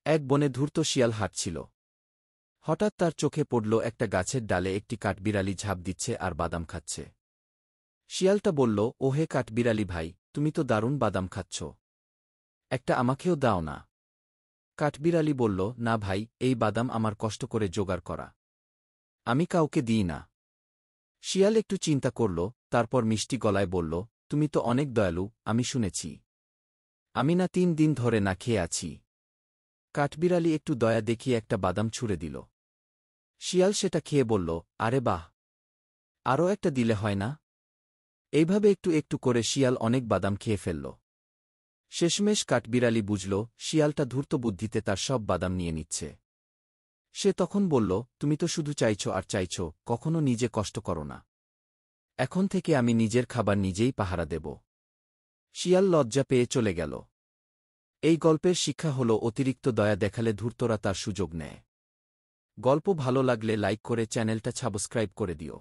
এক বনে ধূর্ত শিয়াল হাঁটছিল। হঠাৎ তার চোখে পড়ল একটা গাছের ডালে একটি কাঠবিড়ালি ঝাঁপ দিচ্ছে আর বাদাম খাচ্ছে। শিয়ালটা বলল, ও হে কাঠবিড়ালি ভাই, তুমি তো দারুণ বাদাম খাচ্ছ, একটা আমাকেও দাও না। কাঠবিড়ালি বলল, না ভাই, এই বাদাম আমার কষ্ট করে জোগাড় করা, আমি কাউকে দিই না। শিয়াল একটু চিন্তা করল, তারপর মিষ্টি গলায় বলল, তুমি তো অনেক দয়ালু, আমি শুনেছি। আমি না 3 দিন ধরে না খেয়ে আছি। কাঠবিড়ালি একটু দয়া দেখিয়ে একটা বাদাম ছুঁড়ে দিল। শিয়াল সেটা খেয়ে বলল, আরে বাহ, আরও একটা দিলে হয় না? এইভাবে একটু একটু করে শিয়াল অনেক বাদাম খেয়ে ফেলল। শেষমেশ কাঠবিড়ালি বুঝল, শিয়ালটা ধূর্ত বুদ্ধিতে তার সব বাদাম নিয়ে নিচ্ছে। সে তখন বলল, তুমি তো শুধু চাইছ আর চাইছ, কখনো নিজে কষ্ট করো না। এখন থেকে আমি নিজের খাবার নিজেই পাহারা দেব। শিয়াল লজ্জা পেয়ে চলে গেল। এই গল্পের শিক্ষা হল, অতিরিক্ত দয়া দেখালে ধূর্তরা তার সুযোগ নেয়। গল্প ভালো লাগলে লাইক করে চ্যানেলটা সাবস্ক্রাইব করে দিও।